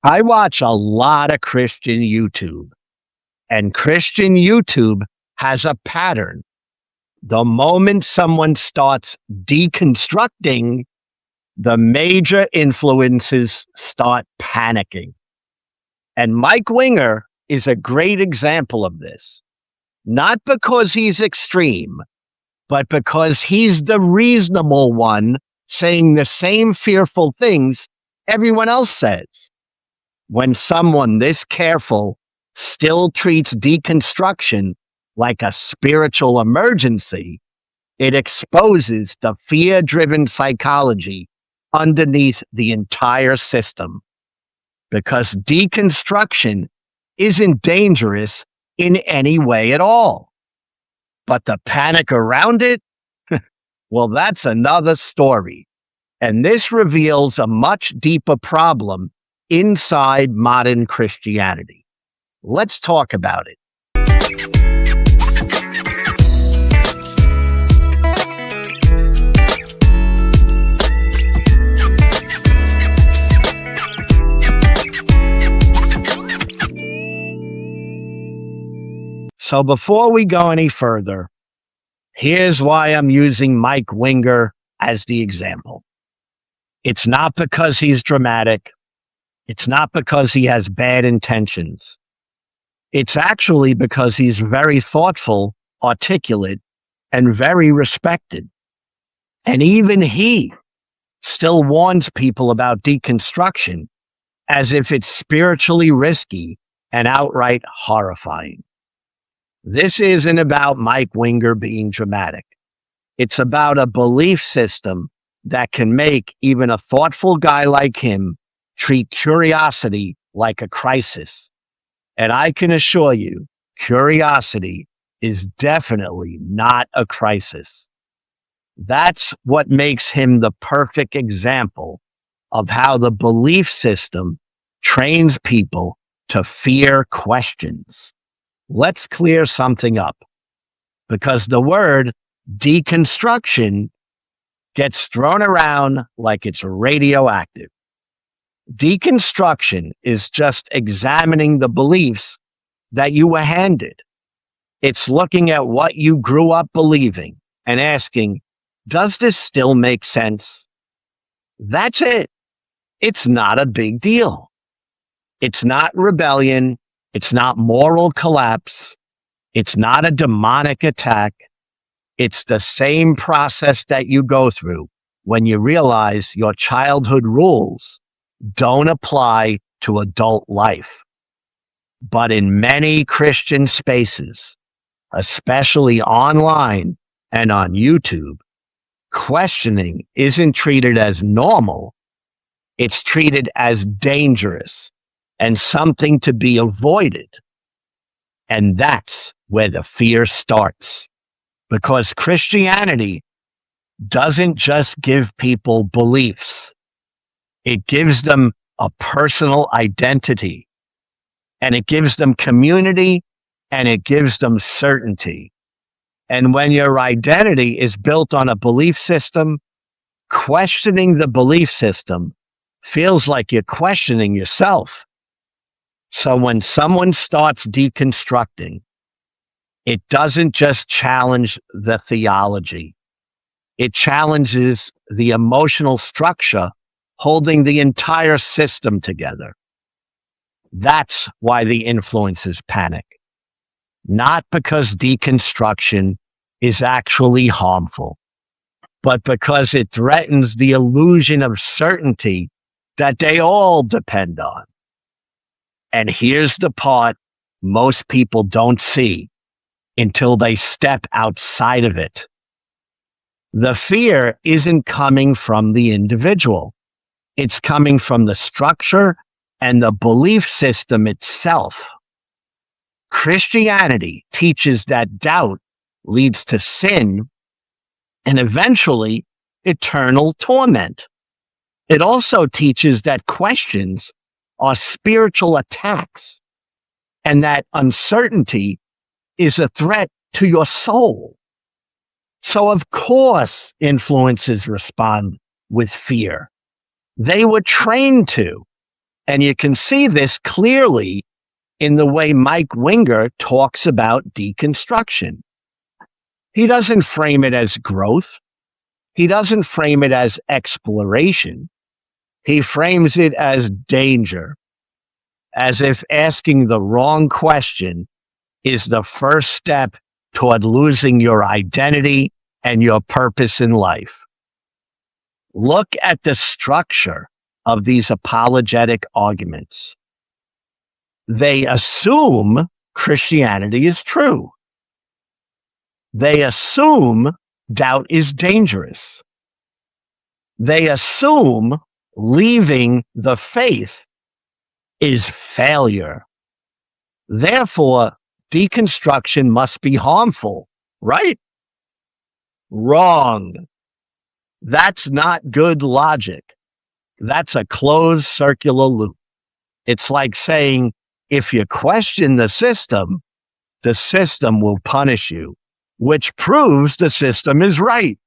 I watch a lot of Christian YouTube, and Christian YouTube has a pattern. The moment someone starts deconstructing, the major influences start panicking. And Mike Winger is a great example of this, not because he's extreme, but because he's the reasonable one saying the same fearful things everyone else says. When someone this careful still treats deconstruction like a spiritual emergency, it exposes the fear-driven psychology underneath the entire system. Because deconstruction isn't dangerous in any way at all. But the panic around it, well, that's another story. And this reveals a much deeper problem inside modern Christianity. Let's talk about it. So before we go any further, here's why I'm using Mike Winger as the example. It's not because he's dramatic. It's not because he has bad intentions. It's actually because he's very thoughtful, articulate, and very respected. And even he still warns people about deconstruction as if it's spiritually risky and outright horrifying. This isn't about Mike Winger being dramatic. It's about a belief system that can make even a thoughtful guy like him treat curiosity like a crisis. And I can assure you, curiosity is definitely not a crisis. That's what makes him the perfect example of how the belief system trains people to fear questions. Let's clear something up, because the word deconstruction gets thrown around like it's radioactive. Deconstruction is just examining the beliefs that you were handed. It's looking at what you grew up believing and asking, does this still make sense? That's it. It's not a big deal. It's not rebellion. It's not moral collapse. It's not a demonic attack. It's the same process that you go through when you realize your childhood rules don't apply to adult life. But in many Christian spaces, especially online and on YouTube, questioning isn't treated as normal. It's treated as dangerous and something to be avoided. And that's where the fear starts. Because Christianity doesn't just give people beliefs. It gives them a personal identity, and it gives them community, and it gives them certainty. And when your identity is built on a belief system, questioning the belief system feels like you're questioning yourself. So when someone starts deconstructing, it doesn't just challenge the theology. It challenges the emotional structure holding the entire system together. That's why the influencers panic. Not because deconstruction is actually harmful, but because it threatens the illusion of certainty that they all depend on. And here's the part most people don't see until they step outside of it. The fear isn't coming from the individual. It's coming from the structure and the belief system itself. Christianity teaches that doubt leads to sin and eventually eternal torment. It also teaches that questions are spiritual attacks and that uncertainty is a threat to your soul. So of course, influencers respond with fear. They were trained to, And you can see this clearly in the way Mike Winger talks about deconstruction. He doesn't frame it as growth. He doesn't frame it as exploration. He frames it as danger, as if asking the wrong question is the first step toward losing your identity and your purpose in life. Look at the structure of these apologetic arguments. They assume Christianity is true. They assume doubt is dangerous. They assume leaving the faith is failure. Therefore, deconstruction must be harmful, right? Wrong. That's not good logic. That's a closed circular loop. It's like saying, if you question the system will punish you, which proves the system is right.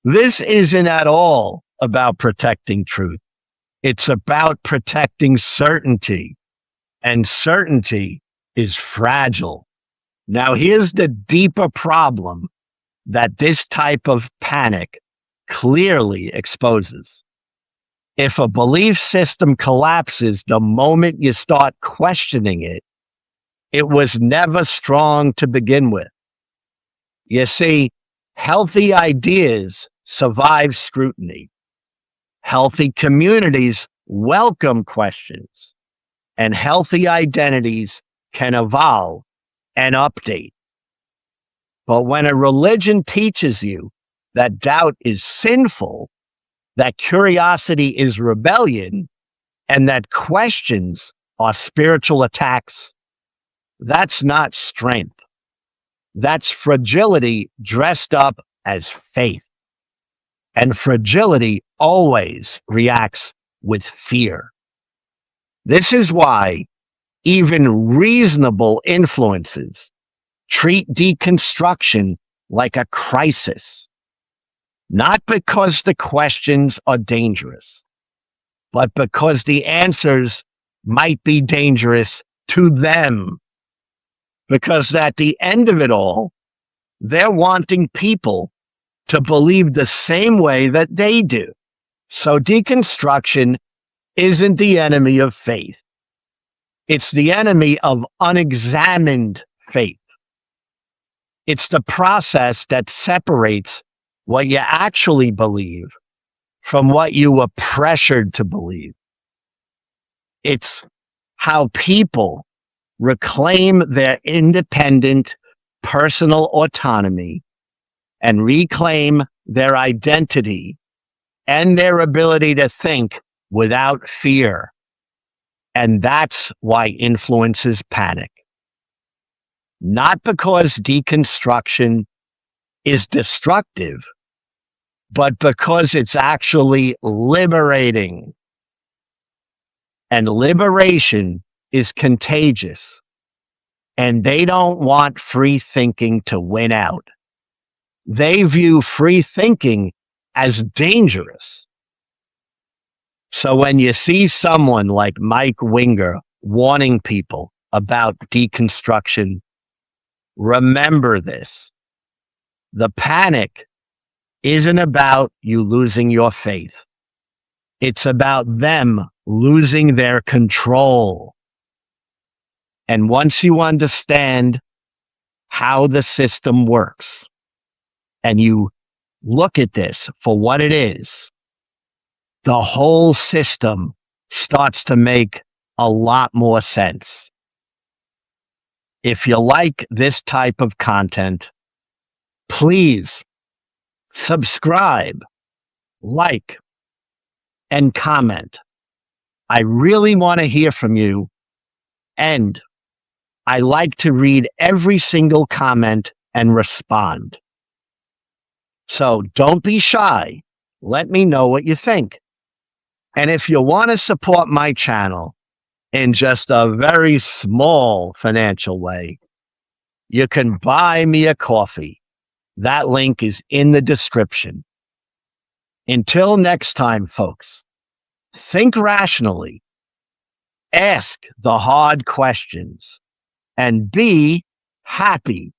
This isn't at all about protecting truth. It's about protecting certainty, and certainty is fragile. Now, here's the deeper problem that this type of panic clearly exposes. If a belief system collapses the moment you start questioning it, it was never strong to begin with. You see, healthy ideas survive scrutiny. Healthy communities welcome questions, and healthy identities can evolve and update. But when a religion teaches you that doubt is sinful, that curiosity is rebellion, and that questions are spiritual attacks, that's not strength. That's fragility dressed up as faith. And fragility always reacts with fear. This is why even reasonable influences treat deconstruction like a crisis. Not because the questions are dangerous, but because the answers might be dangerous to them. Because at the end of it all, they're wanting people to believe the same way that they do. So deconstruction isn't the enemy of faith. It's the enemy of unexamined faith. It's the process that separates what you actually believe from what you were pressured to believe. It's how people reclaim their independent personal autonomy and reclaim their identity and their ability to think without fear. And that's why influences panic. Not because deconstruction is destructive, but because it's actually liberating. And liberation is contagious. And they don't want free thinking to win out. They view free thinking as dangerous. So when you see someone like Mike Winger warning people about deconstruction, remember this. The panic isn't about you losing your faith. It's about them losing their control. And once you understand how the system works, and you look at this for what it is, the whole system starts to make a lot more sense. If you like this type of content, please subscribe, like, and comment. I really want to hear from you, and I like to read every single comment and respond. So don't be shy. Let me know what you think. And if you want to support my channel in just a very small financial way, you can buy me a coffee. That link is in the description. Until next time, folks, think rationally, Ask the hard questions and be happy